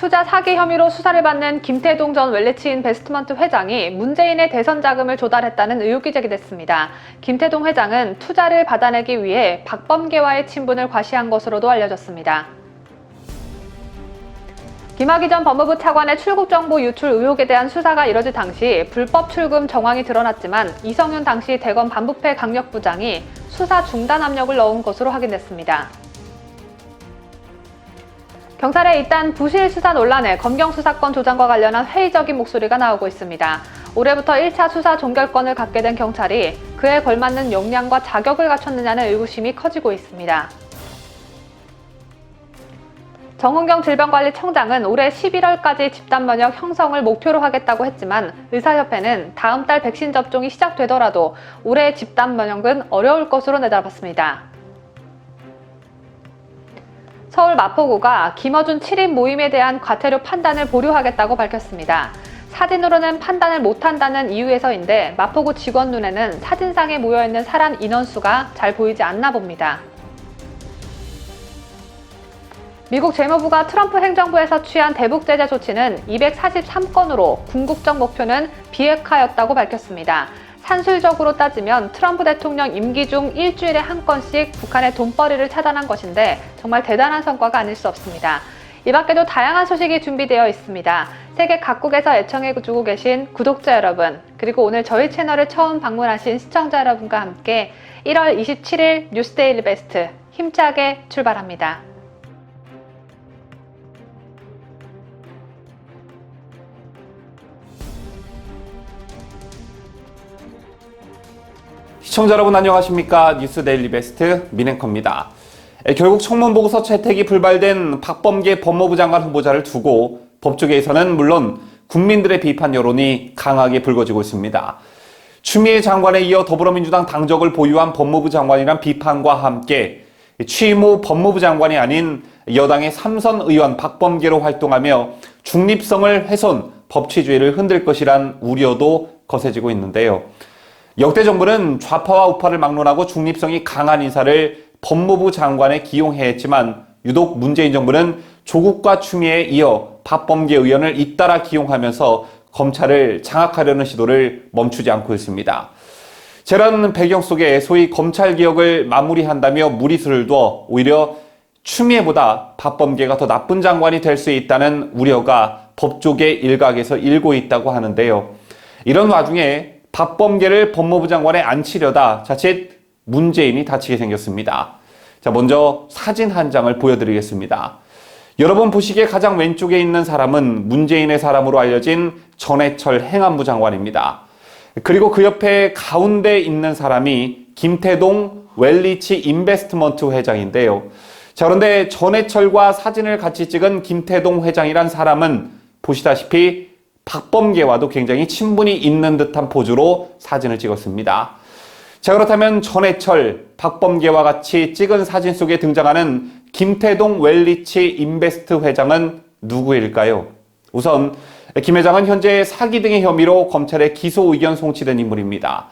투자 사기 혐의로 수사를 받는 김태동 전 웰리치 인베스트먼트 회장이 문재인의 대선 자금을 조달했다는 의혹이 제기됐습니다. 김태동 회장은 투자를 받아내기 위해 박범계와의 친분을 과시한 것으로도 알려졌습니다. 김학의 전 법무부 차관의 출국 정보 유출 의혹에 대한 수사가 이뤄질 당시 불법 출금 정황이 드러났지만 이성윤 당시 대검 반부패 강력부장이 수사 중단 압력을 넣은 것으로 확인됐습니다. 경찰의 잇단 부실 수사 논란에 검경 수사권 조정과 관련한 회의적인 목소리가 나오고 있습니다. 올해부터 1차 수사 종결권을 갖게 된 경찰이 그에 걸맞는 역량과 자격을 갖췄느냐는 의구심이 커지고 있습니다. 정은경 질병관리청장은 올해 11월까지 집단 면역 형성을 목표로 하겠다고 했지만 의사협회는 다음 달 백신 접종이 시작되더라도 올해 집단 면역은 어려울 것으로 내다봤습니다. 서울 마포구가 김어준 7인 모임에 대한 과태료 판단을 보류하겠다고 밝혔습니다. 사진으로는 판단을 못한다는 이유에서인데 마포구 직원 눈에는 사진상에 모여있는 사람 인원수가 잘 보이지 않나 봅니다. 미국 재무부가 트럼프 행정부에서 취한 대북 제재 조치는 243건으로 궁극적 목표는 비핵화였다고 밝혔습니다. 산술적으로 따지면 트럼프 대통령 임기 중 일주일에 한 건씩 북한의 돈벌이를 차단한 것인데 정말 대단한 성과가 아닐 수 없습니다. 이 밖에도 다양한 소식이 준비되어 있습니다. 세계 각국에서 애청해주고 계신 구독자 여러분, 그리고 오늘 저희 채널을 처음 방문하신 시청자 여러분과 함께 1월 27일 뉴스데일리 베스트 힘차게 출발합니다. 시청자 여러분 안녕하십니까? 뉴스 데일리 베스트 민앵커입니다. 결국 청문보고서 채택이 불발된 박범계 법무부 장관 후보자를 두고 법조계에서는 물론 국민들의 비판 여론이 강하게 불거지고 있습니다. 추미애 장관에 이어 더불어민주당 당적을 보유한 법무부 장관이란 비판과 함께 취임 후 법무부 장관이 아닌 여당의 삼선 의원 박범계로 활동하며 중립성을 훼손, 법치주의를 흔들 것이란 우려도 거세지고 있는데요. 역대 정부는 좌파와 우파를 막론하고 중립성이 강한 인사를 법무부 장관에 기용해야 했지만 유독 문재인 정부는 조국과 추미애에 이어 박범계 의원을 잇따라 기용하면서 검찰을 장악하려는 시도를 멈추지 않고 있습니다. 이런 배경 속에 소위 검찰개혁을 마무리한다며 무리수를 두어 오히려 추미애보다 박범계가 더 나쁜 장관이 될 수 있다는 우려가 법조계 일각에서 일고 있다고 하는데요. 이런 와중에 박범계를 법무부 장관에 앉히려다 자칫 문재인이 다치게 생겼습니다. 자, 먼저 사진 한 장을 보여드리겠습니다. 여러분 보시기에 가장 왼쪽에 있는 사람은 문재인의 사람으로 알려진 전해철 행안부 장관입니다. 그리고 그 옆에 가운데 있는 사람이 김태동 웰리치 인베스트먼트 회장인데요. 자, 그런데 전해철과 사진을 같이 찍은 김태동 회장이란 사람은 보시다시피 박범계와도 굉장히 친분이 있는 듯한 포즈로 사진을 찍었습니다. 자, 그렇다면 전해철, 박범계와 같이 찍은 사진 속에 등장하는 김태동 웰리치 인베스트 회장은 누구일까요? 우선 김 회장은 현재 사기 등의 혐의로 검찰에 기소 의견 송치된 인물입니다.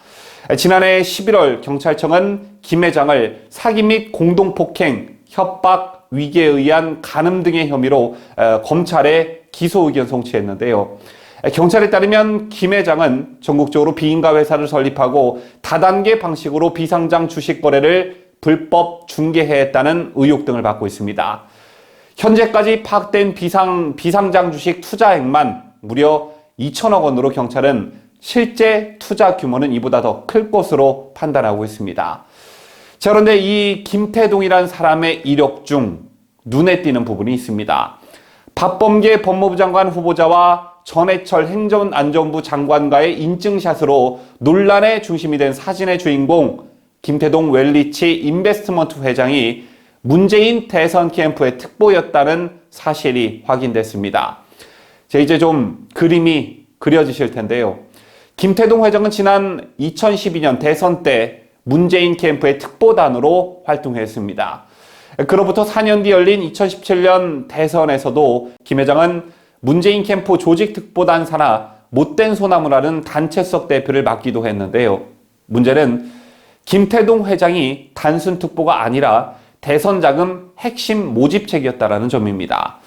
지난해 11월 경찰청은 김 회장을 사기 및 공동폭행, 협박, 위계에 의한 간음 등의 혐의로 검찰에 기소 의견 송치했는데요. 경찰에 따르면 김 회장은 전국적으로 비인가 회사를 설립하고 다단계 방식으로 비상장 주식 거래를 불법 중개했다는 의혹 등을 받고 있습니다. 현재까지 파악된 비상장 주식 투자액만 무려 2천억 원으로 경찰은 실제 투자 규모는 이보다 더 클 것으로 판단하고 있습니다. 자, 그런데 이 김태동이라는 사람의 이력 중 눈에 띄는 부분이 있습니다. 박범계 법무부 장관 후보자와 전해철 행정안전부 장관과의 인증샷으로 논란의 중심이 된 사진의 주인공 김태동 웰리치 인베스트먼트 회장이 문재인 대선 캠프의 특보였다는 사실이 확인됐습니다. 이제 좀 그림이 그려지실 텐데요. 김태동 회장은 지난 2012년 대선 때 문재인 캠프의 특보단으로 활동했습니다. 그로부터 4년 뒤 열린 2017년 대선에서도 김 회장은 문재인 캠프 조직 특보단 산하 못된 소나무라는 단체석 대표를 맡기도 했는데요. 문제는 김태동 회장이 단순 특보가 아니라 대선 자금 핵심 모집책이었다는 점입니다.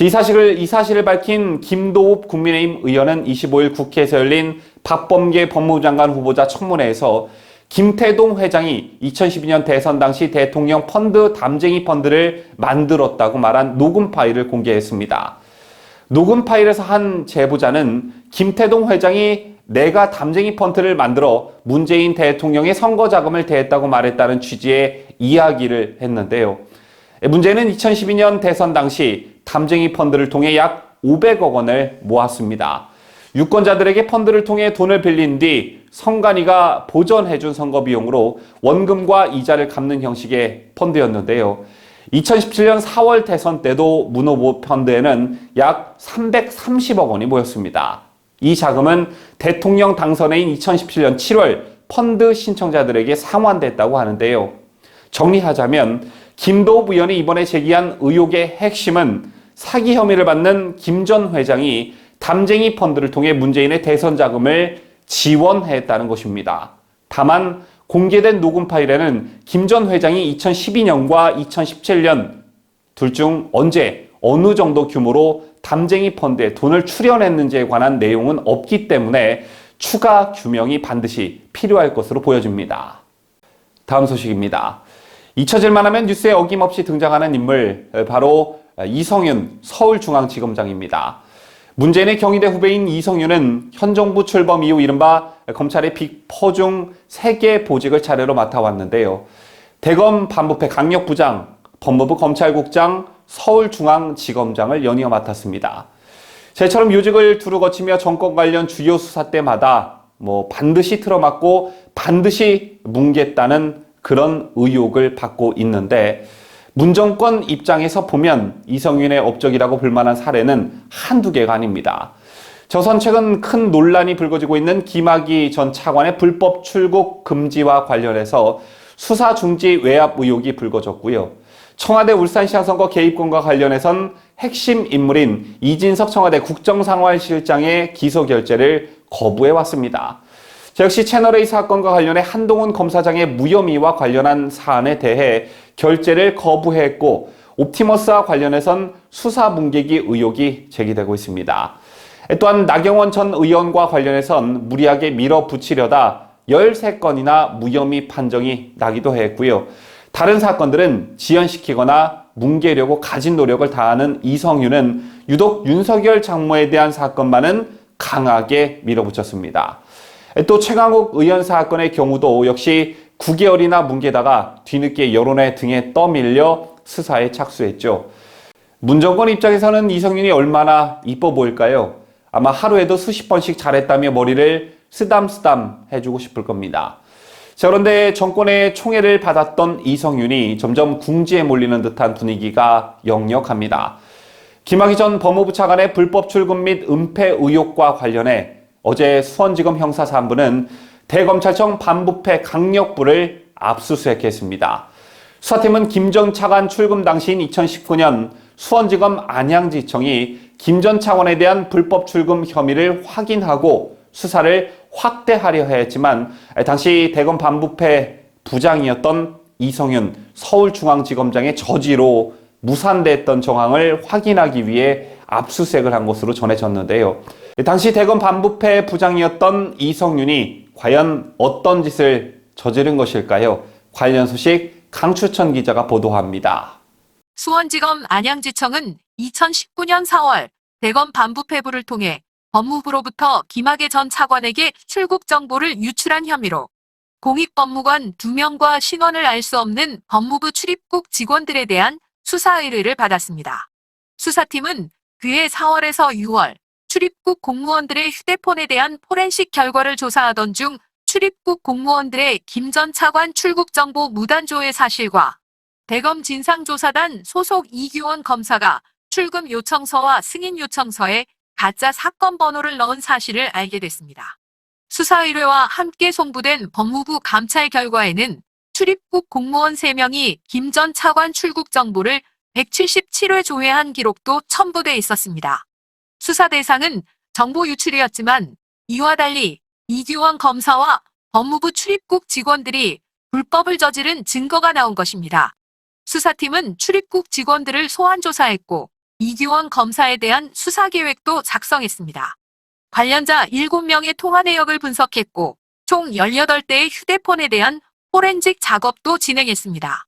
이 사실을 밝힌 김도읍 국민의힘 의원은 25일 국회에서 열린 박범계 법무부 장관 후보자 청문회에서 김태동 회장이 2012년 대선 당시 대통령 펀드 담쟁이 펀드를 만들었다고 말한 녹음 파일을 공개했습니다. 녹음 파일에서 한 제보자는 김태동 회장이 내가 담쟁이 펀드를 만들어 문재인 대통령의 선거 자금을 대했다고 말했다는 취지의 이야기를 했는데요. 문제는 2012년 대선 당시 담쟁이 펀드를 통해 약 500억 원을 모았습니다. 유권자들에게 펀드를 통해 돈을 빌린 뒤 선관위가 보전해준 선거 비용으로 원금과 이자를 갚는 형식의 펀드였는데요. 2017년 4월 대선 때도 문 후보 펀드에는 약 330억 원이 모였습니다. 이 자금은 대통령 당선해인 2017년 7월 펀드 신청자들에게 상환됐다고 하는데요. 정리하자면 김도읍 의원이 이번에 제기한 의혹의 핵심은 사기 혐의를 받는 김 전 회장이 담쟁이 펀드를 통해 문재인의 대선 자금을 지원했다는 것입니다. 다만 공개된 녹음 파일에는 김 전 회장이 2012년과 2017년 둘 중 언제 어느 정도 규모로 담쟁이 펀드에 돈을 출연했는지에 관한 내용은 없기 때문에 추가 규명이 반드시 필요할 것으로 보여집니다. 다음 소식입니다. 잊혀질만 하면 뉴스에 어김없이 등장하는 인물, 바로 이성윤 서울중앙지검장입니다. 문재인의 경희대 후배인 이성윤은 현 정부 출범 이후 이른바 검찰의 빅4중 3개 보직을 차례로 맡아왔는데요. 대검 반부패 강력부장, 법무부 검찰국장, 서울중앙지검장을 연이어 맡았습니다. 저처럼 요직을 두루 거치며 정권 관련 주요 수사 때마다 반드시 틀어막고 반드시 뭉갰다는 그런 의혹을 받고 있는데, 문정권 입장에서 보면 이성윤의 업적이라고 볼만한 사례는 한두 개가 아닙니다. 조선 최근 큰 논란이 불거지고 있는 김학의 전 차관의 불법 출국 금지와 관련해서 수사 중지 외압 의혹이 불거졌고요. 청와대 울산시장 선거 개입권과 관련해선 핵심 인물인 이진석 청와대 국정상황실장의 기소 결재를 거부해왔습니다. 저 역시 채널A 사건과 관련해 한동훈 검사장의 무혐의와 관련한 사안에 대해 결재를 거부했고, 옵티머스와 관련해선 수사 뭉개기 의혹이 제기되고 있습니다. 또한 나경원 전 의원과 관련해선 무리하게 밀어붙이려다 13건이나 무혐의 판정이 나기도 했고요. 다른 사건들은 지연시키거나 뭉개려고 가진 노력을 다하는 이성윤은 유독 윤석열 장모에 대한 사건만은 강하게 밀어붙였습니다. 또 최강욱 의원 사건의 경우도 역시 9개월이나 뭉개다가 뒤늦게 여론의 등에 떠밀려 수사에 착수했죠. 문정권 입장에서는 이성윤이 얼마나 이뻐 보일까요? 아마 하루에도 수십 번씩 잘했다며 머리를 쓰담쓰담 해주고 싶을 겁니다. 자, 그런데 정권의 총애를 받았던 이성윤이 점점 궁지에 몰리는 듯한 분위기가 역력합니다. 김학의 전 법무부 차관의 불법 출금 및 은폐 의혹과 관련해 어제 수원지검 형사사무부는 대검찰청 반부패 강력부를 압수수색했습니다. 수사팀은 김 전 차관 출금 당시인 2019년 수원지검 안양지청이 김 전 차관에 대한 불법 출금 혐의를 확인하고 수사를 확대하려 했지만, 당시 대검 반부패 부장이었던 이성윤 서울중앙지검장의 저지로 무산됐던 정황을 확인하기 위해 압수수색을 한 것으로 전해졌는데요. 당시 대검 반부패 부장이었던 이성윤이 과연 어떤 짓을 저지른 것일까요? 관련 소식 강추천 기자가 보도합니다. 수원지검 안양지청은 2019년 4월 대검 반부패부를 통해 법무부로부터 김학의 전 차관에게 출국 정보를 유출한 혐의로 공익법무관 2명과 신원을 알 수 없는 법무부 출입국 직원들에 대한 수사 의뢰를 받았습니다. 수사팀은 그해 4월에서 6월 출입국 공무원들의 휴대폰에 대한 포렌식 결과를 조사하던 중 출입국 공무원들의 김 전 차관 출국 정보 무단조회 사실과 대검 진상조사단 소속 이규원 검사가 출금 요청서와 승인 요청서에 가짜 사건 번호를 넣은 사실을 알게 됐습니다. 수사 의뢰와 함께 송부된 법무부 감찰 결과에는 출입국 공무원 3명이 김 전 차관 출국 정보를 177회 조회한 기록도 첨부돼 있었습니다. 수사 대상은 정보 유출이었지만 이와 달리 이규원 검사와 법무부 출입국 직원들이 불법을 저지른 증거가 나온 것입니다. 수사팀은 출입국 직원들을 소환 조사했고 이규원 검사에 대한 수사 계획도 작성했습니다. 관련자 7명의 통화 내역을 분석했고 총 18대의 휴대폰에 대한 포렌식 작업도 진행했습니다.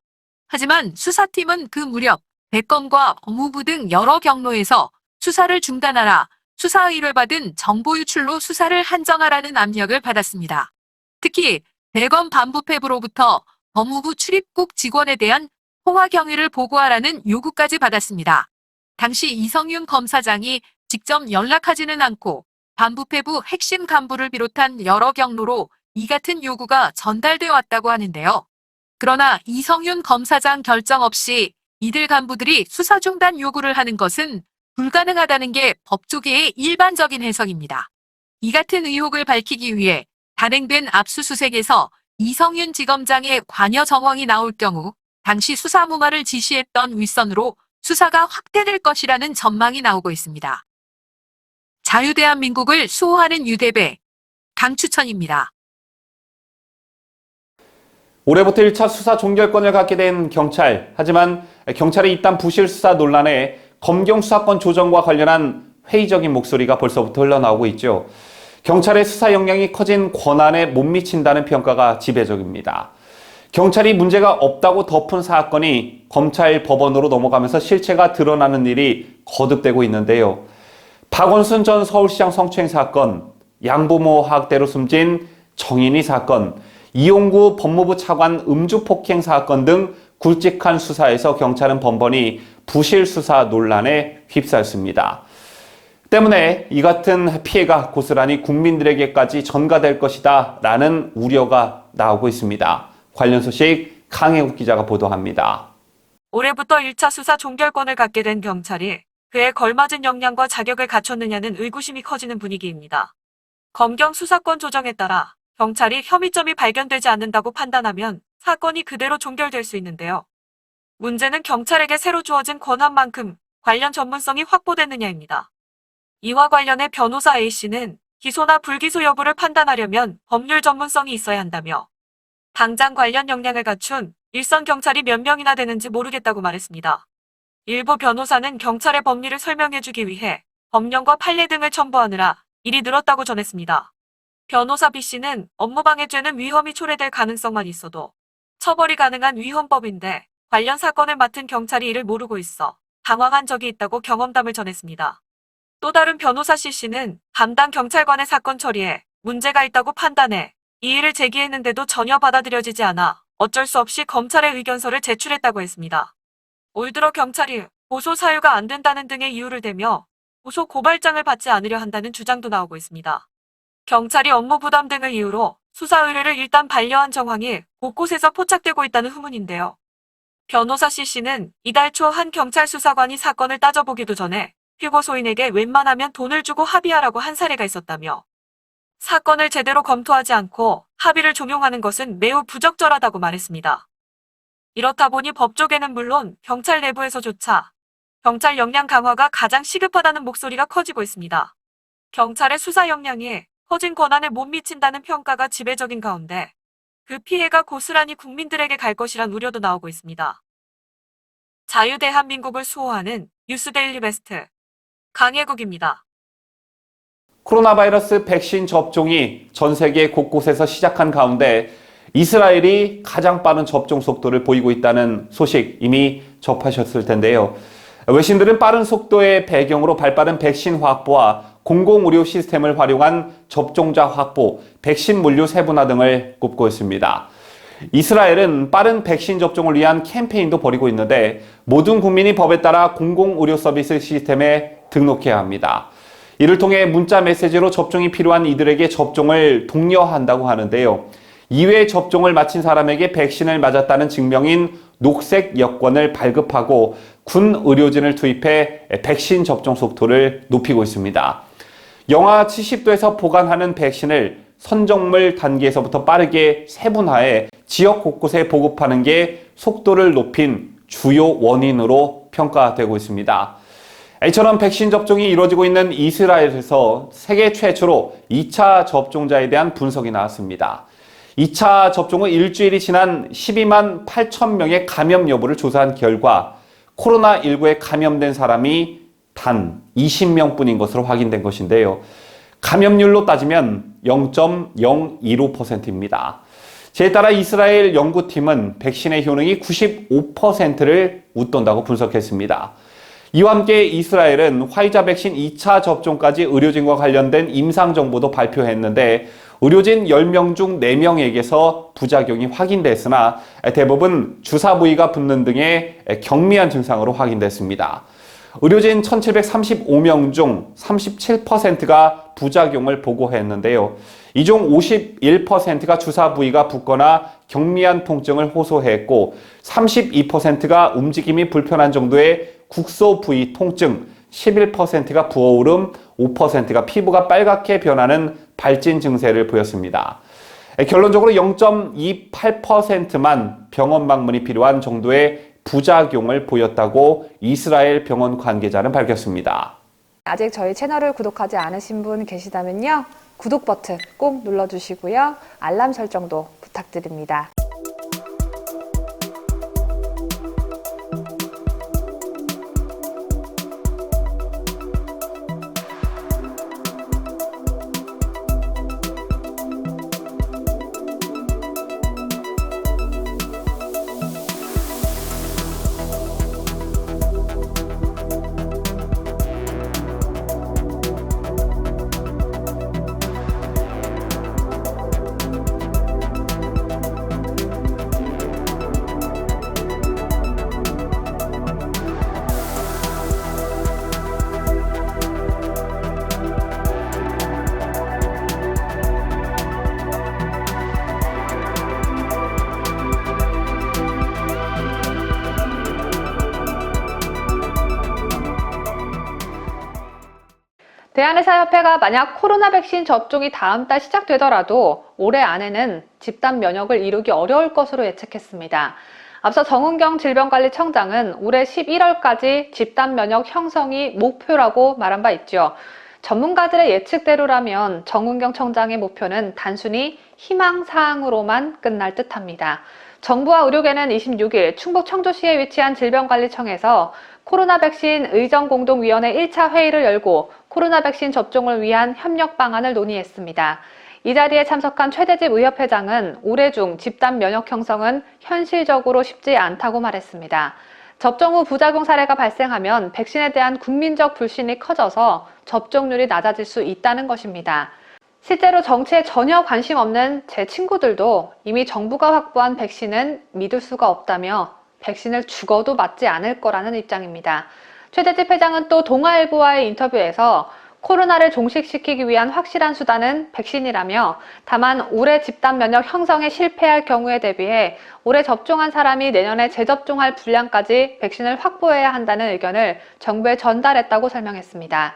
하지만 수사팀은 그 무렵 대검과 법무부 등 여러 경로에서 수사를 중단하라, 수사 의뢰를 받은 정보 유출로 수사를 한정하라는 압력을 받았습니다. 특히 대검 반부패부로부터 법무부 출입국 직원에 대한 통화 경위를 보고하라는 요구까지 받았습니다. 당시 이성윤 검사장이 직접 연락하지는 않고 반부패부 핵심 간부를 비롯한 여러 경로로 이 같은 요구가 전달되어 왔다고 하는데요. 그러나 이성윤 검사장 결정 없이 이들 간부들이 수사 중단 요구를 하는 것은 불가능하다는 게 법조계의 일반적인 해석입니다. 이 같은 의혹을 밝히기 위해 단행된 압수수색에서 이성윤 지검장의 관여 정황이 나올 경우 당시 수사 무마를 지시했던 윗선으로 수사가 확대될 것이라는 전망이 나오고 있습니다. 자유대한민국을 수호하는 유대배 강추천입니다. 올해부터 1차 수사 종결권을 갖게 된 경찰. 하지만 경찰의 이딴 부실 수사 논란에 검경 수사권 조정과 관련한 회의적인 목소리가 벌써부터 흘러나오고 있죠. 경찰의 수사 역량이 커진 권한에 못 미친다는 평가가 지배적입니다. 경찰이 문제가 없다고 덮은 사건이 검찰 법원으로 넘어가면서 실체가 드러나는 일이 거듭되고 있는데요. 박원순 전 서울시장 성추행 사건, 양부모 학대로 숨진 정인이 사건, 이용구 법무부 차관 음주 폭행 사건 등 굵직한 수사에서 경찰은 번번이 부실 수사 논란에 휩싸였습니다. 때문에 이 같은 피해가 고스란히 국민들에게까지 전가될 것이다 라는 우려가 나오고 있습니다. 관련 소식 강혜국 기자가 보도합니다. 올해부터 1차 수사 종결권을 갖게 된 경찰이 그에 걸맞은 역량과 자격을 갖췄느냐는 의구심이 커지는 분위기입니다. 검경 수사권 조정에 따라 경찰이 혐의점이 발견되지 않는다고 판단하면 사건이 그대로 종결될 수 있는데요. 문제는 경찰에게 새로 주어진 권한만큼 관련 전문성이 확보됐느냐입니다. 이와 관련해 변호사 A씨는 기소나 불기소 여부를 판단하려면 법률 전문성이 있어야 한다며 당장 관련 역량을 갖춘 일선 경찰이 몇 명이나 되는지 모르겠다고 말했습니다. 일부 변호사는 경찰의 법리를 설명해주기 위해 법령과 판례 등을 첨부하느라 일이 늘었다고 전했습니다. 변호사 B씨는 업무방해죄는 위험이 초래될 가능성만 있어도 처벌이 가능한 위헌법인데 관련 사건을 맡은 경찰이 이를 모르고 있어 당황한 적이 있다고 경험담을 전했습니다. 또 다른 변호사 C씨는 담당 경찰관의 사건 처리에 문제가 있다고 판단해 이의를 제기했는데도 전혀 받아들여지지 않아 어쩔 수 없이 검찰에 의견서를 제출했다고 했습니다. 올 들어 경찰이 고소 사유가 안 된다는 등의 이유를 대며 고소 고발장을 받지 않으려 한다는 주장도 나오고 있습니다. 경찰이 업무 부담 등을 이유로 수사 의뢰를 일단 반려한 정황이 곳곳에서 포착되고 있다는 후문인데요. 변호사 C씨는 이달 초 한 경찰 수사관이 사건을 따져보기도 전에 피고 소인에게 웬만하면 돈을 주고 합의하라고 한 사례가 있었다며 사건을 제대로 검토하지 않고 합의를 종용하는 것은 매우 부적절하다고 말했습니다. 이렇다 보니 법조계는 물론 경찰 내부에서조차 경찰 역량 강화가 가장 시급하다는 목소리가 커지고 있습니다. 경찰의 수사 역량이 커진 권한에 못 미친다는 평가가 지배적인 가운데 그 피해가 고스란히 국민들에게 갈 것이란 우려도 나오고 있습니다. 자유대한민국을 수호하는 뉴스데일리 베스트 강혜국입니다. 코로나 바이러스 백신 접종이 전 세계 곳곳에서 시작한 가운데 이스라엘이 가장 빠른 접종 속도를 보이고 있다는 소식 이미 접하셨을 텐데요. 외신들은 빠른 속도의 배경으로 발빠른 백신 확보와 공공의료 시스템을 활용한 접종자 확보, 백신 물류 세분화 등을 꼽고 있습니다. 이스라엘은 빠른 백신 접종을 위한 캠페인도 벌이고 있는데 모든 국민이 법에 따라 공공의료 서비스 시스템에 등록해야 합니다. 이를 통해 문자 메시지로 접종이 필요한 이들에게 접종을 독려한다고 하는데요. 2회 접종을 마친 사람에게 백신을 맞았다는 증명인 녹색 여권을 발급하고 군 의료진을 투입해 백신 접종 속도를 높이고 있습니다. 영하 70도에서 보관하는 백신을 선정물 단계에서부터 빠르게 세분화해 지역 곳곳에 보급하는 게 속도를 높인 주요 원인으로 평가되고 있습니다. 이처럼 백신 접종이 이루어지고 있는 이스라엘에서 세계 최초로 2차 접종자에 대한 분석이 나왔습니다. 2차 접종은 일주일이 지난 12만 8천 명의 감염 여부를 조사한 결과 코로나19에 감염된 사람이 단 20명뿐인 것으로 확인된 것인데요. 감염률로 따지면 0.015%입니다. 이에 따라 이스라엘 연구팀은 백신의 효능이 95%를 웃돈다고 분석했습니다. 이와 함께 이스라엘은 화이자 백신 2차 접종까지 의료진과 관련된 임상 정보도 발표했는데 의료진 10명 중 4명에게서 부작용이 확인됐으나 대부분 주사 부위가 붓는 등의 경미한 증상으로 확인됐습니다. 의료진 1735명 중 37%가 부작용을 보고했는데요. 이 중 51%가 주사 부위가 붓거나 경미한 통증을 호소했고 32%가 움직임이 불편한 정도의 국소 부위 통증, 11%가 부어오름, 5%가 피부가 빨갛게 변하는 발진 증세를 보였습니다. 결론적으로 0.28%만 병원 방문이 필요한 정도의 부작용을 보였다고 이스라엘 병원 관계자는 밝혔습니다. 아직 저희 채널을 구독하지 않으신 분 계시다면요. 구독 버튼 꼭 눌러주시고요. 알람 설정도 부탁드립니다. 대한의사협회가 만약 코로나 백신 접종이 다음 달 시작되더라도 올해 안에는 집단 면역을 이루기 어려울 것으로 예측했습니다. 앞서 정은경 질병관리청장은 올해 11월까지 집단 면역 형성이 목표라고 말한 바 있죠. 전문가들의 예측대로라면 정은경 청장의 목표는 단순히 희망사항으로만 끝날 듯합니다. 정부와 의료계는 26일 충북 청주시에 위치한 질병관리청에서 코로나 백신 의정공동위원회 1차 회의를 열고 코로나 백신 접종을 위한 협력 방안을 논의했습니다. 이 자리에 참석한 최대집 의협회장은 올해 중 집단 면역 형성은 현실적으로 쉽지 않다고 말했습니다. 접종 후 부작용 사례가 발생하면 백신에 대한 국민적 불신이 커져서 접종률이 낮아질 수 있다는 것입니다. 실제로 정치에 전혀 관심 없는 제 친구들도 이미 정부가 확보한 백신은 믿을 수가 없다며 백신을 죽어도 맞지 않을 거라는 입장입니다. 최대집 회장은 또 동아일보와의 인터뷰에서 코로나를 종식시키기 위한 확실한 수단은 백신이라며 다만 올해 집단 면역 형성에 실패할 경우에 대비해 올해 접종한 사람이 내년에 재접종할 분량까지 백신을 확보해야 한다는 의견을 정부에 전달했다고 설명했습니다.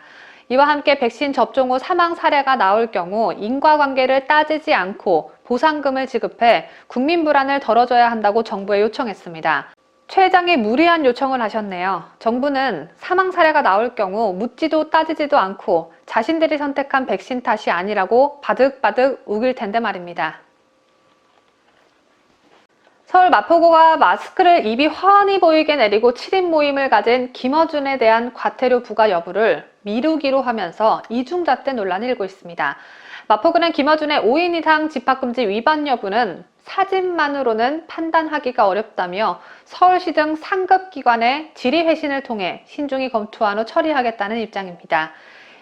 이와 함께 백신 접종 후 사망 사례가 나올 경우 인과관계를 따지지 않고 보상금을 지급해 국민 불안을 덜어줘야 한다고 정부에 요청했습니다. 최 회장이 무리한 요청을 하셨네요. 정부는 사망 사례가 나올 경우 묻지도 따지지도 않고 자신들이 선택한 백신 탓이 아니라고 바득바득 우길 텐데 말입니다. 서울 마포구가 마스크를 입이 훤히 보이게 내리고 7인 모임을 가진 김어준에 대한 과태료 부과 여부를 미루기로 하면서 이중잣대 논란이 일고 있습니다. 마포구는 김어준의 5인 이상 집합금지 위반 여부는 사진만으로는 판단하기가 어렵다며 서울시 등 상급 기관의 질의회신을 통해 신중히 검토한 후 처리하겠다는 입장입니다.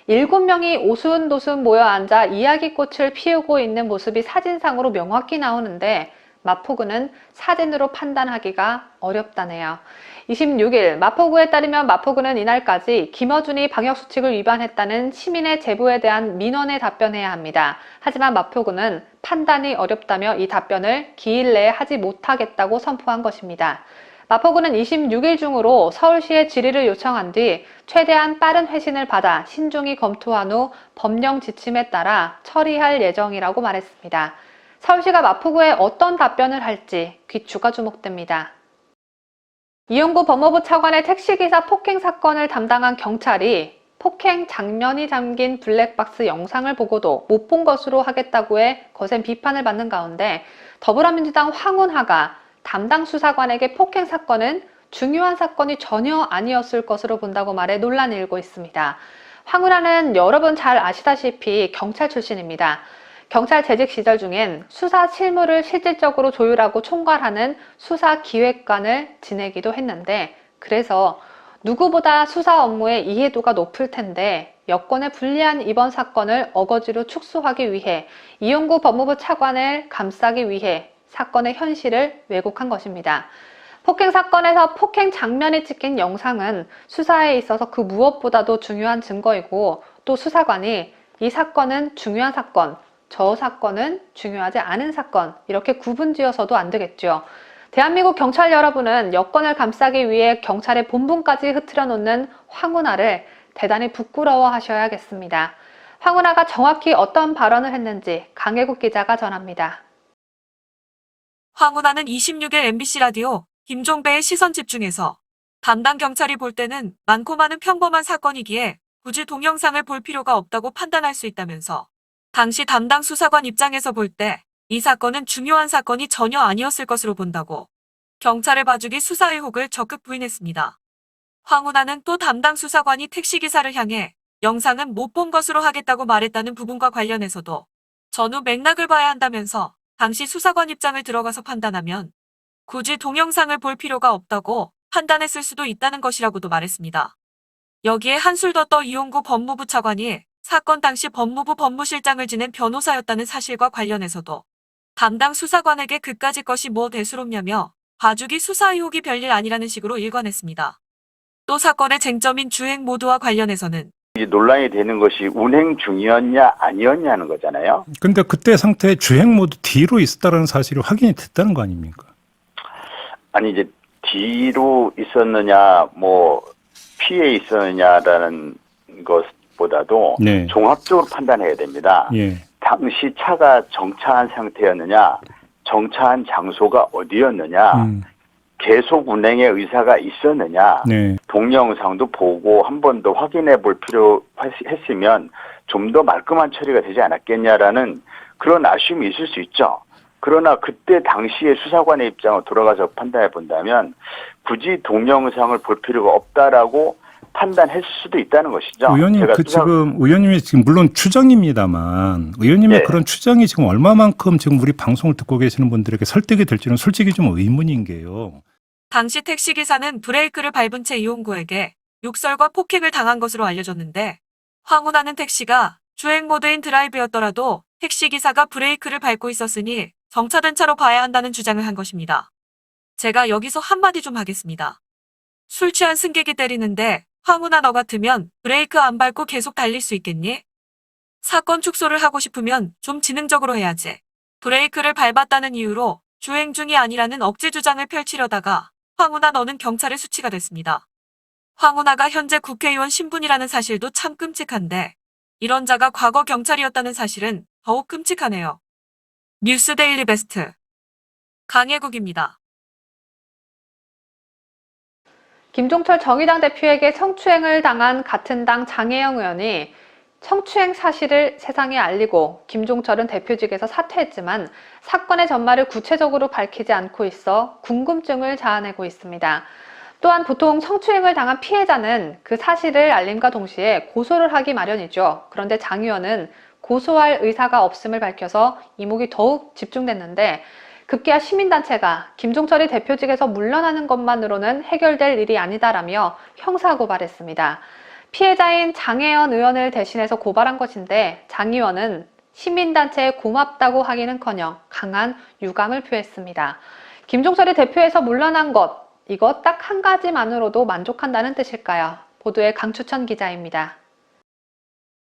7명이 오순도순 모여 앉아 이야기꽃을 피우고 있는 모습이 사진상으로 명확히 나오는데 마포구는 사진으로 판단하기가 어렵다네요. 26일 마포구에 따르면 마포구는 이날까지 김어준이 방역수칙을 위반했다는 시민의 제보에 대한 민원에 답변해야 합니다. 하지만 마포구는 판단이 어렵다며 이 답변을 기일 내에 하지 못하겠다고 선포한 것입니다. 마포구는 26일 중으로 서울시에 질의를 요청한 뒤 최대한 빠른 회신을 받아 신중히 검토한 후 법령 지침에 따라 처리할 예정이라고 말했습니다. 서울시가 마포구에 어떤 답변을 할지 귀추가 주목됩니다. 이용구 법무부 차관의 택시기사 폭행 사건을 담당한 경찰이 폭행 장면이 담긴 블랙박스 영상을 보고도 못 본 것으로 하겠다고 해 거센 비판을 받는 가운데 더불어민주당 황운하가 담당 수사관에게 폭행 사건은 중요한 사건이 전혀 아니었을 것으로 본다고 말해 논란이 일고 있습니다. 황운하는 여러분 잘 아시다시피 경찰 출신입니다. 경찰 재직 시절 중엔 수사 실무를 실질적으로 조율하고 총괄하는 수사기획관을 지내기도 했는데, 그래서 누구보다 수사 업무의 이해도가 높을 텐데 여권에 불리한 이번 사건을 어거지로 축소하기 위해 이용구 법무부 차관을 감싸기 위해 사건의 현실을 왜곡한 것입니다. 폭행 사건에서 폭행 장면이 찍힌 영상은 수사에 있어서 그 무엇보다도 중요한 증거이고, 또 수사관이 이 사건은 중요한 사건, 저 사건은 중요하지 않은 사건, 이렇게 구분지어서도 안 되겠죠. 대한민국 경찰 여러분은 여권을 감싸기 위해 경찰의 본분까지 흐트려 놓는 황운하를 대단히 부끄러워 하셔야겠습니다. 황운하가 정확히 어떤 발언을 했는지 강혜국 기자가 전합니다. 황운하는 26일 MBC 라디오 김종배의 시선 집중에서 담당 경찰이 볼 때는 많고 많은 평범한 사건이기에 굳이 동영상을 볼 필요가 없다고 판단할 수 있다면서, 당시 담당 수사관 입장에서 볼 때 이 사건은 중요한 사건이 전혀 아니었을 것으로 본다고 경찰의 봐주기 수사 의혹을 적극 부인했습니다. 황운하는 또 담당 수사관이 택시기사를 향해 영상은 못 본 것으로 하겠다고 말했다는 부분과 관련해서도 전후 맥락을 봐야 한다면서, 당시 수사관 입장을 들어가서 판단하면 굳이 동영상을 볼 필요가 없다고 판단했을 수도 있다는 것이라고도 말했습니다. 여기에 한술 더 떠 이용구 법무부 차관이 사건 당시 법무부 법무실장을 지낸 변호사였다는 사실과 관련해서도 담당 수사관에게 그까짓 것이 뭐 대수롭냐며 봐주기 수사 의혹이 별일 아니라는 식으로 일관했습니다. 또 사건의 쟁점인 주행 모드와 관련해서는 이 논란이 되는 것이 운행 중이었냐 아니었냐는 거잖아요. 근데 그때 상태에 주행 모드 D로 있었다는 사실이 확인이 됐다는 거 아닙니까? 아니 이제 뒤로 있었느냐 뭐 피해 있었느냐라는 것보다도 네. 종합적으로 판단해야 됩니다. 예. 당시 차가 정차한 상태였느냐, 정차한 장소가 어디였느냐, 계속 운행의 의사가 있었느냐, 네. 동영상도 보고 한 번 더 확인해 볼 필요했으면 좀 더 말끔한 처리가 되지 않았겠냐라는 그런 아쉬움이 있을 수 있죠. 그러나 그때 당시에 수사관의 입장을 돌아가서 판단해 본다면 굳이 동영상을 볼 필요가 없다라고 판단했을 수도 있다는 것이죠. 의원님, 의원님이 지금 물론 추정입니다만, 의원님의 네. 그런 추정이 지금 얼마만큼 지금 우리 방송을 듣고 계시는 분들에게 설득이 될지는 솔직히 좀 의문인 게요. 당시 택시기사는 브레이크를 밟은 채 이용구에게 욕설과 폭행을 당한 것으로 알려졌는데, 황운하는 택시가 주행 모드인 드라이브였더라도 택시기사가 브레이크를 밟고 있었으니 정차된 차로 봐야 한다는 주장을 한 것입니다. 제가 여기서 한마디 좀 하겠습니다. 술 취한 승객이 때리는데 황운하 너 같으면 브레이크 안 밟고 계속 달릴 수 있겠니? 사건 축소를 하고 싶으면 좀 지능적으로 해야지. 브레이크를 밟았다는 이유로 주행 중이 아니라는 억지 주장을 펼치려다가 황운하 너는 경찰에 수치가 됐습니다. 황운하가 현재 국회의원 신분이라는 사실도 참 끔찍한데, 이런 자가 과거 경찰이었다는 사실은 더욱 끔찍하네요. 뉴스데일리 베스트 강혜국입니다. 김종철 정의당 대표에게 성추행을 당한 같은 당 장혜영 의원이 성추행 사실을 세상에 알리고 김종철은 대표직에서 사퇴했지만 사건의 전말을 구체적으로 밝히지 않고 있어 궁금증을 자아내고 있습니다. 또한 보통 성추행을 당한 피해자는 그 사실을 알림과 동시에 고소를 하기 마련이죠. 그런데 장 의원은 고소할 의사가 없음을 밝혀서 이목이 더욱 집중됐는데, 급기야 시민단체가 김종철이 대표직에서 물러나는 것만으로는 해결될 일이 아니다라며 형사고발했습니다. 피해자인 장혜연 의원을 대신해서 고발한 것인데, 장 의원은 시민단체에 고맙다고 하기는커녕 강한 유감을 표했습니다. 김종철이 대표에서 물러난 것, 이거 딱 한 가지만으로도 만족한다는 뜻일까요? 보도에 강추천 기자입니다.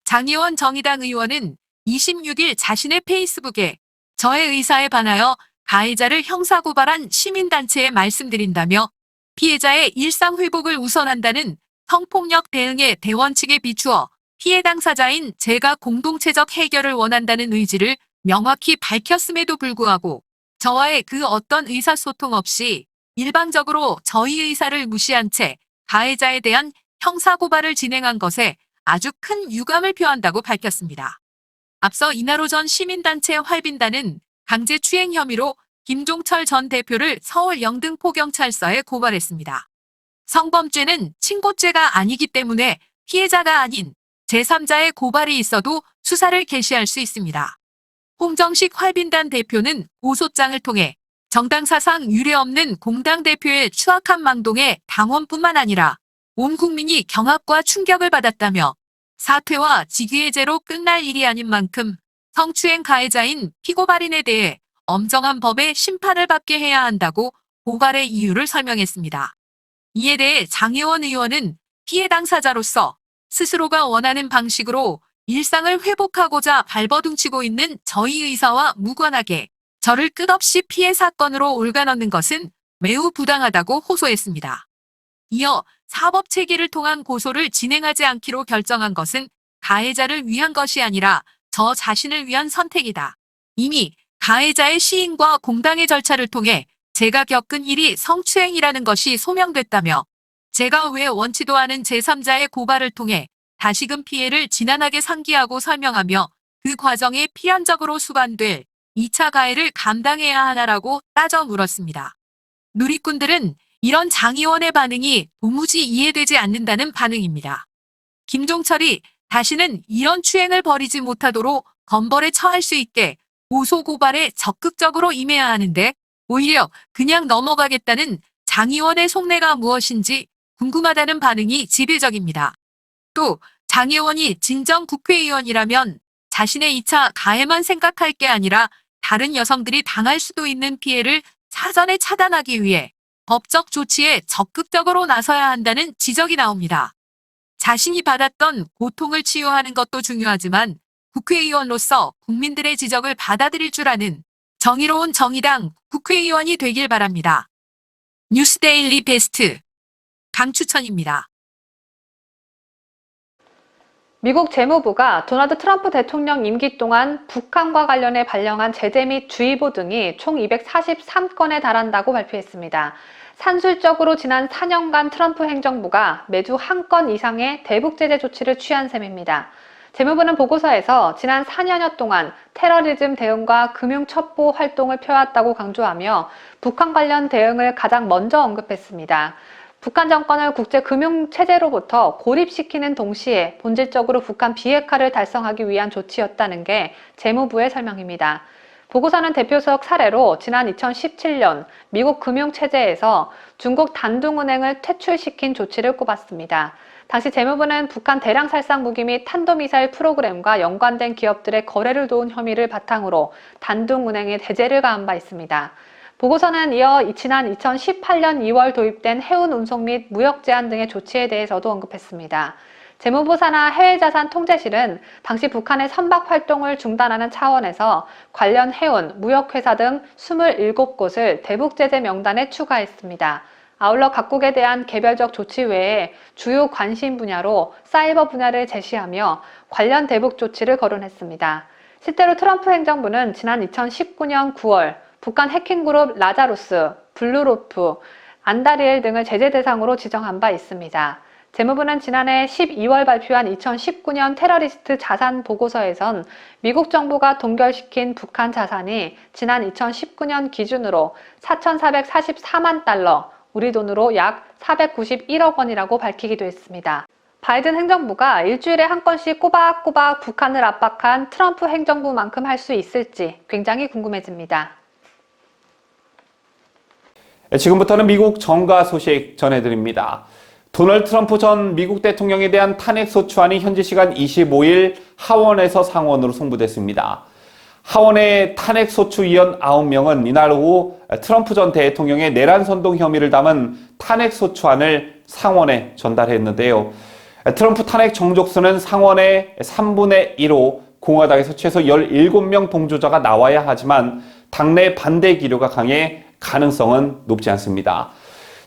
장의원 정의당 의원은 26일 자신의 페이스북에 저의 의사에 반하여 가해자를 형사고발한 시민단체에 말씀드린다며, 피해자의 일상회복을 우선한다는 성폭력 대응의 대원칙에 비추어 피해 당사자인 제가 공동체적 해결을 원한다는 의지를 명확히 밝혔음에도 불구하고 저와의 그 어떤 의사소통 없이 일방적으로 저희 의사를 무시한 채 가해자에 대한 형사고발을 진행한 것에 아주 큰 유감을 표한다고 밝혔습니다. 앞서 이날 오전 시민단체 활빈단은 강제추행 혐의로 김종철 전 대표를 서울 영등포경찰서에 고발했습니다. 성범죄는 친고죄가 아니기 때문에 피해자가 아닌 제3자의 고발이 있어도 수사를 개시할 수 있습니다. 홍정식 활빈단 대표는 고소장을 통해 정당 사상 유례없는 공당 대표의 추악한 망동에 당원뿐만 아니라 온 국민이 경악과 충격을 받았다며 사퇴와 직위해제로 끝날 일이 아닌 만큼 성추행 가해자인 피고발인에 대해 엄정한 법의 심판을 받게 해야 한다고 고발의 이유를 설명했습니다. 이에 대해 장혜원 의원은 피해 당사자로서 스스로가 원하는 방식으로 일상을 회복하고자 발버둥치고 있는 저희 의사와 무관하게 저를 끝없이 피해 사건으로 올가넣는 것은 매우 부당하다고 호소했습니다. 이어 사법 체계를 통한 고소를 진행하지 않기로 결정한 것은 가해자를 위한 것이 아니라 저 자신을 위한 선택이다. 이미 가해자의 시인과 공당의 절차를 통해 제가 겪은 일이 성추행이라는 것이 소명됐다며 제가 왜 원치도 않은 제3자의 고발을 통해 다시금 피해를 지난하게 상기하고 설명하며 그 과정에 필연적으로 수반될 2차 가해를 감당해야 하나라고 따져 물었습니다. 누리꾼들은 이런 장 의원의 반응이 도무지 이해되지 않는다는 반응입니다. 김종철이 다시는 이런 추행을 벌이지 못하도록 검벌에 처할 수 있게 고소 고발에 적극적으로 임해야 하는데 오히려 그냥 넘어가겠다는 장 의원의 속내가 무엇인지 궁금하다는 반응이 지배적입니다. 또 장 의원이 진정 국회의원이라면 자신의 2차 가해만 생각할 게 아니라 다른 여성들이 당할 수도 있는 피해를 사전에 차단하기 위해 법적 조치에 적극적으로 나서야 한다는 지적이 나옵니다. 자신이 받았던 고통을 치유하는 것도 중요하지만 국회의원로서 국민들의 지적을 받아들일 줄 아는 정의로운 정의당 국회의원이 되길 바랍니다. 뉴스데일리 베스트 강추천입니다. 미국 재무부가 도널드 트럼프 대통령 임기 동안 북한과 관련해 발령한 제재 및 주의보 등이 총 243건에 달한다고 발표했습니다. 산술적으로 지난 4년간 트럼프 행정부가 매주 한 건 이상의 대북 제재 조치를 취한 셈입니다. 재무부는 보고서에서 지난 4년여 동안 테러리즘 대응과 금융 첩보 활동을 펴왔다고 강조하며 북한 관련 대응을 가장 먼저 언급했습니다. 북한 정권을 국제금융체제로부터 고립시키는 동시에 본질적으로 북한 비핵화를 달성하기 위한 조치였다는 게 재무부의 설명입니다. 보고서는 대표적 사례로 지난 2017년 미국 금융체제에서 중국 단둥은행을 퇴출시킨 조치를 꼽았습니다. 당시 재무부는 북한 대량 살상 무기 및 탄도미사일 프로그램과 연관된 기업들의 거래를 도운 혐의를 바탕으로 단둥은행에 제재를 가한 바 있습니다. 보고서는 이어 지난 2018년 2월 도입된 해운 운송 및 무역 제한 등의 조치에 대해서도 언급했습니다. 재무부 산하 해외자산 통제실은 당시 북한의 선박 활동을 중단하는 차원에서 관련 해운, 무역회사 등 27곳을 대북 제재 명단에 추가했습니다. 아울러 각국에 대한 개별적 조치 외에 주요 관심 분야로 사이버 분야를 제시하며 관련 대북 조치를 거론했습니다. 실제로 트럼프 행정부는 지난 2019년 9월 북한 해킹그룹 라자루스, 블루로프, 안다리엘 등을 제재 대상으로 지정한 바 있습니다. 재무부는 지난해 12월 발표한 2019년 테러리스트 자산 보고서에선 미국 정부가 동결시킨 북한 자산이 지난 2019년 기준으로 4,444만 달러, 우리 돈으로 약 491억 원이라고 밝히기도 했습니다. 바이든 행정부가 일주일에 한 건씩 꼬박꼬박 북한을 압박한 트럼프 행정부만큼 할 수 있을지 굉장히 궁금해집니다. 지금부터는 미국 정가 소식 전해드립니다. 도널드 트럼프 전 미국 대통령에 대한 탄핵소추안이 현지 시간 25일 하원에서 상원으로 송부됐습니다. 하원의 탄핵소추위원 9명은 이날 오후 트럼프 전 대통령의 내란 선동 혐의를 담은 탄핵소추안을 상원에 전달했는데요. 트럼프 탄핵 정족수는 상원의 3분의 1로 공화당에서 최소 17명 동조자가 나와야 하지만 당내 반대 기류가 강해 가능성은 높지 않습니다.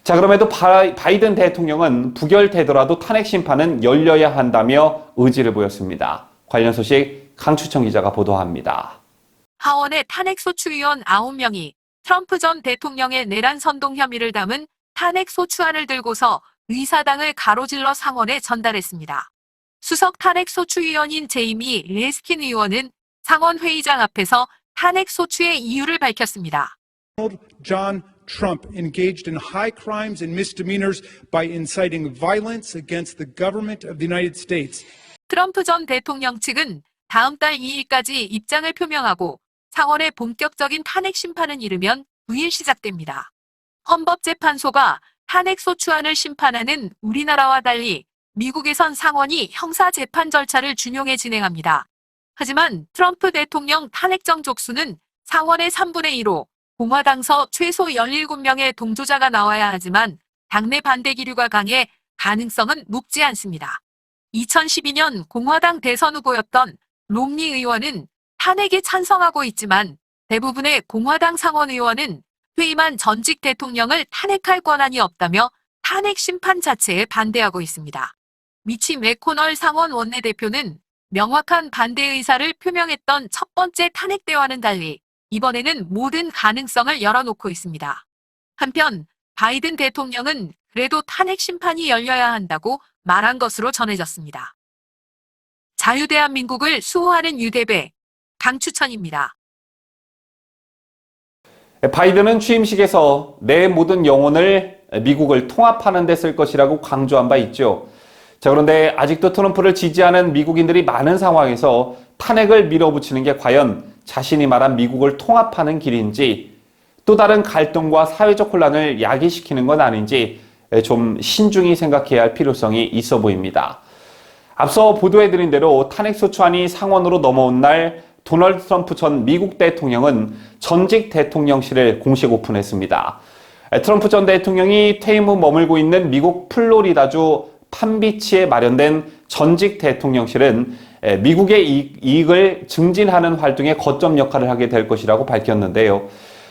자, 그럼에도 바이든 대통령은 부결되더라도 탄핵 심판은 열려야 한다며 의지를 보였습니다. 관련 소식 강추천 기자가 보도합니다. 하원의 탄핵소추위원 9명이 트럼프 전 대통령의 내란 선동 혐의를 담은 탄핵소추안을 들고서 의사당을 가로질러 상원에 전달했습니다. 수석 탄핵소추위원인 제이미 레스킨 의원은 상원 회의장 앞에서 탄핵소추의 이유를 밝혔습니다. John Trump engaged in high crimes and misdemeanors by inciting violence against the government of the United States. 트럼프 전 대통령 측은 다음 달 2일까지 입장을 표명하고 상원의 본격적인 탄핵 심판은 이르면 9일 시작됩니다. 헌법재판소가 탄핵소추안을 심판하는 우리나라와 달리 미국에선 상원이 형사재판 절차를 준용해 진행합니다. 하지만 트럼프 대통령 탄핵정 족수는 상원의 3분의 1로 공화당서 최소 17명의 동조자가 나와야 하지만 당내 반대 기류가 강해 가능성은 높지 않습니다. 2012년 공화당 대선 후보였던 롬니 의원은 탄핵에 찬성하고 있지만 대부분의 공화당 상원 의원은 퇴임한 전직 대통령을 탄핵할 권한이 없다며 탄핵 심판 자체에 반대하고 있습니다. 미치 맥코널 상원 원내대표는 명확한 반대 의사를 표명했던 첫 번째 탄핵 때와는 달리 이번에는 모든 가능성을 열어놓고 있습니다. 한편 바이든 대통령은 그래도 탄핵 심판이 열려야 한다고 말한 것으로 전해졌습니다. 자유대한민국을 수호하는 유대배 강추천입니다. 바이든은 취임식에서 내 모든 영혼을 미국을 통합하는 데 쓸 것이라고 강조한 바 있죠. 자, 그런데 아직도 트럼프를 지지하는 미국인들이 많은 상황에서 탄핵을 밀어붙이는 게 과연 자신이 말한 미국을 통합하는 길인지 또 다른 갈등과 사회적 혼란을 야기시키는 건 아닌지 좀 신중히 생각해야 할 필요성이 있어 보입니다. 앞서 보도해드린 대로 탄핵소추안이 상원으로 넘어온 날 도널드 트럼프 전 미국 대통령은 전직 대통령실을 공식 오픈했습니다. 트럼프 전 대통령이 퇴임 후 머물고 있는 미국 플로리다주 판비치에 마련된 전직 대통령실은 미국의 이익을 증진하는 활동에 거점 역할을 하게 될 것이라고 밝혔는데요.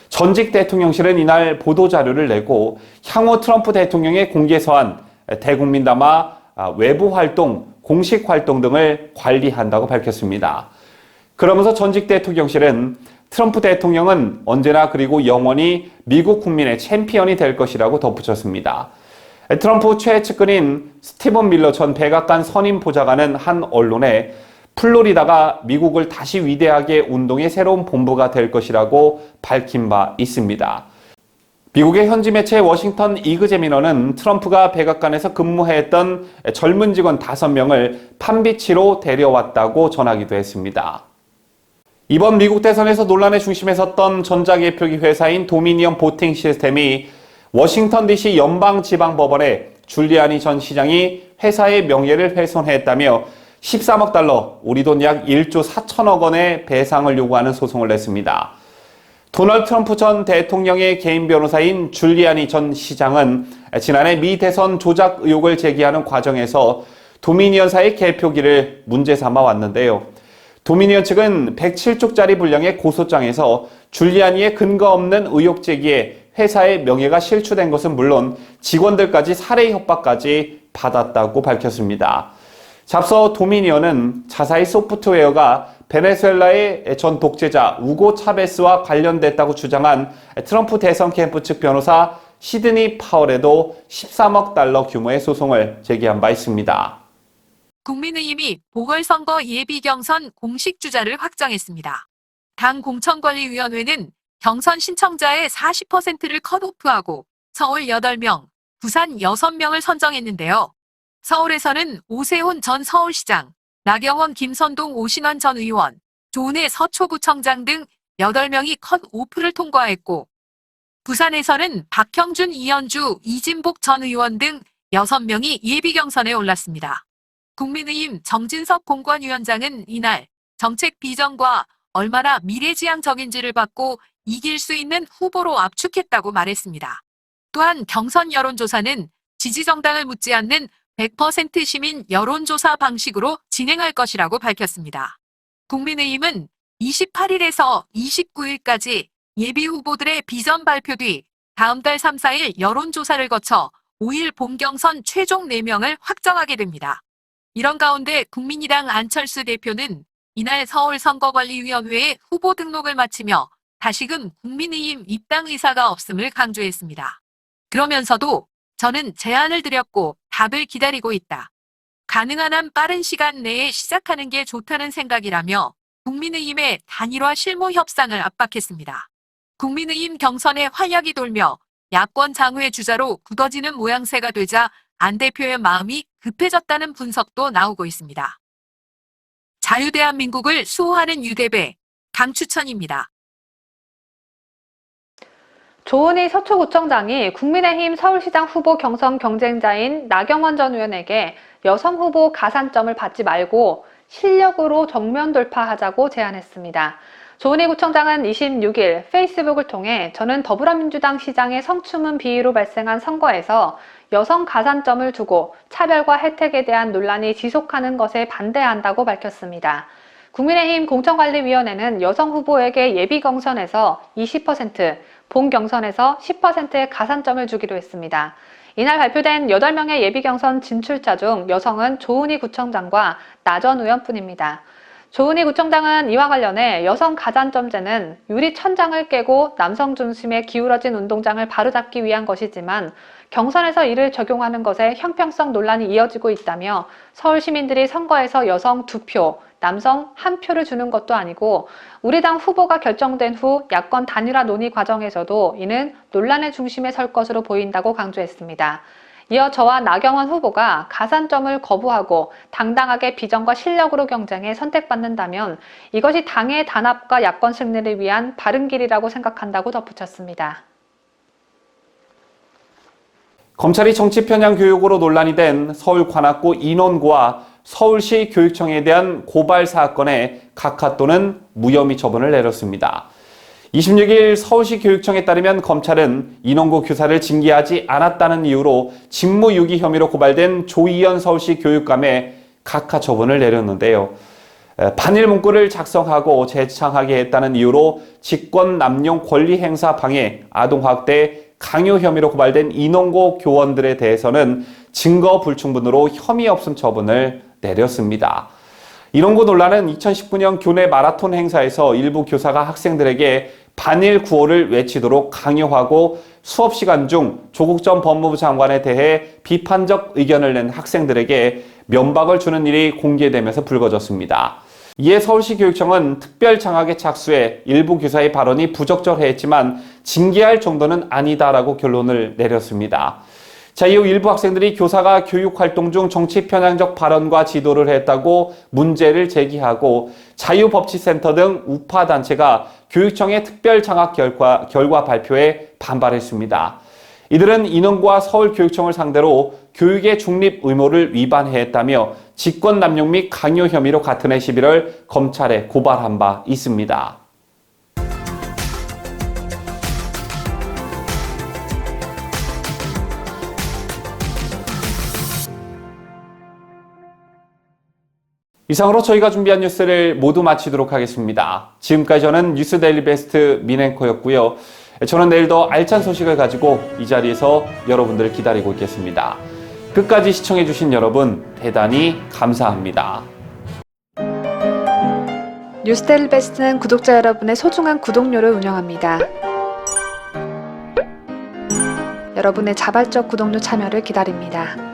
전직 대통령실은 이날 보도자료를 내고 향후 트럼프 대통령의 공개서한, 대국민담화, 외부 활동, 공식 활동 등을 관리한다고 밝혔습니다. 그러면서 전직 대통령실은 트럼프 대통령은 언제나 그리고 영원히 미국 국민의 챔피언이 될 것이라고 덧붙였습니다. 트럼프 최측근인 스티븐 밀러 전 백악관 선임 보좌관은 한 언론에 플로리다가 미국을 다시 위대하게 운동의 새로운 본부가 될 것이라고 밝힌 바 있습니다. 미국의 현지 매체 워싱턴 이그제미너는 트럼프가 백악관에서 근무했던 젊은 직원 5명을 판비치로 데려왔다고 전하기도 했습니다. 이번 미국 대선에서 논란의 중심에 섰던 전자개표기 회사인 도미니언 보팅 시스템이 워싱턴 DC 연방지방법원에 줄리아니 전 시장이 회사의 명예를 훼손했다며 13억 달러, 우리 돈 약 1조 4천억 원의 배상을 요구하는 소송을 냈습니다. 도널드 트럼프 전 대통령의 개인 변호사인 줄리아니 전 시장은 지난해 미 대선 조작 의혹을 제기하는 과정에서 도미니언사의 개표기를 문제 삼아 왔는데요. 도미니언 측은 107쪽짜리 분량의 고소장에서 줄리아니의 근거 없는 의혹 제기에 회사의 명예가 실추된 것은 물론 직원들까지 살해 협박까지 받았다고 밝혔습니다. 앞서 도미니언은 자사의 소프트웨어가 베네수엘라의 전 독재자 우고 차베스와 관련됐다고 주장한 트럼프 대선 캠프 측 변호사 시드니 파월에도 13억 달러 규모의 소송을 제기한 바 있습니다. 국민의힘이 보궐선거 예비경선 공식 주자를 확정했습니다. 당 공천관리위원회는 경선 신청자의 40%를 컷오프하고 서울 8명, 부산 6명을 선정했는데요. 서울에서는 오세훈 전 서울시장, 나경원, 김선동, 오신환 전 의원, 조은혜 서초구청장 등 8명이 컷오프를 통과했고, 부산에서는 박형준, 이현주, 이진복 전 의원 등 6명이 예비경선에 올랐습니다. 국민의힘 정진석 공관위원장은 이날 정책 비전과 얼마나 미래지향적인지를 받고 이길 수 있는 후보로 압축했다고 말했습니다. 또한 경선 여론조사는 지지정당을 묻지 않는 100% 시민 여론조사 방식으로 진행할 것이라고 밝혔습니다. 국민의힘은 28일에서 29일까지 예비후보들의 비전 발표 뒤 다음 달 3, 4일 여론조사를 거쳐 5일 본경선 최종 4명을 확정하게 됩니다. 이런 가운데 국민의당 안철수 대표는 이날 서울선거관리위원회에 후보 등록을 마치며 다시금 국민의힘 입당 의사가 없음을 강조했습니다. 그러면서도 저는 제안을 드렸고 답을 기다리고 있다. 가능한 한 빠른 시간 내에 시작하는 게 좋다는 생각이라며 국민의힘의 단일화 실무 협상을 압박했습니다. 국민의힘 경선에 활약이 돌며 야권 장외 주자로 굳어지는 모양새가 되자 안 대표의 마음이 급해졌다는 분석도 나오고 있습니다. 자유대한민국을 수호하는 유대배 강추천입니다. 조은희 서초구청장이 국민의힘 서울시장 후보 경선 경쟁자인 나경원 전 의원에게 여성 후보 가산점을 받지 말고 실력으로 정면 돌파하자고 제안했습니다. 조은희 구청장은 26일 페이스북을 통해 저는 더불어민주당 시장의 성추문 비위로 발생한 선거에서 여성 가산점을 두고 차별과 혜택에 대한 논란이 지속하는 것에 반대한다고 밝혔습니다. 국민의힘 공천관리위원회는 여성 후보에게 예비 경선에서 20%, 본 경선에서 10%의 가산점을 주기로 했습니다. 이날 발표된 8명의 예비 경선 진출자 중 여성은 조은희 구청장과 나 전 의원뿐입니다. 조은희 구청장은 이와 관련해 여성 가산점제는 유리 천장을 깨고 남성 중심에 기울어진 운동장을 바로잡기 위한 것이지만 경선에서 이를 적용하는 것에 형평성 논란이 이어지고 있다며 서울 시민들이 선거에서 여성 2표, 남성 1표를 주는 것도 아니고 우리 당 후보가 결정된 후 야권 단일화 논의 과정에서도 이는 논란의 중심에 설 것으로 보인다고 강조했습니다. 이어 저와 나경원 후보가 가산점을 거부하고 당당하게 비전과 실력으로 경쟁해 선택받는다면 이것이 당의 단합과 야권 승리를 위한 바른 길이라고 생각한다고 덧붙였습니다. 검찰이 정치 편향 교육으로 논란이 된 서울 관악구 인원고와 서울시 교육청에 대한 고발 사건에 각하또는 무혐의 처분을 내렸습니다. 26일 서울시 교육청에 따르면 검찰은 인원고 교사를 징계하지 않았다는 이유로 직무유기 혐의로 고발된 조희연 서울시 교육감에 각하 처분을 내렸는데요. 반일 문구를 작성하고 재창하게 했다는 이유로 직권 남용 권리 행사 방해, 아동학대, 강요 혐의로 고발된 인원고 교원들에 대해서는 증거 불충분으로 혐의 없음 처분을 내렸습니다. 인원고 논란은 2019년 교내 마라톤 행사에서 일부 교사가 학생들에게 반일 구호를 외치도록 강요하고 수업 시간 중 조국 전 법무부 장관에 대해 비판적 의견을 낸 학생들에게 면박을 주는 일이 공개되면서 불거졌습니다. 이에 서울시 교육청은 특별 장학에 착수해 일부 교사의 발언이 부적절했지만 징계할 정도는 아니다라고 결론을 내렸습니다. 자, 이후 일부 학생들이 교사가 교육활동 중 정치 편향적 발언과 지도를 했다고 문제를 제기하고 자유법치센터 등 우파 단체가 교육청의 특별 장학 결과 발표에 반발했습니다. 이들은 인원고와 서울교육청을 상대로 교육의 중립 의무를 위반했다며 직권남용 및 강요 혐의로 같은 해 11월 검찰에 고발한 바 있습니다. 이상으로 저희가 준비한 뉴스를 모두 마치도록 하겠습니다. 지금까지 저는 뉴스데일리 베스트 민앵커였고요. 저는 내일도 알찬 소식을 가지고 이 자리에서 여러분들을 기다리고 있겠습니다. 끝까지 시청해주신 여러분 대단히 감사합니다. 뉴스데일리 베스트는 구독자 여러분의 소중한 구독료를 운영합니다. 여러분의 자발적 구독료 참여를 기다립니다.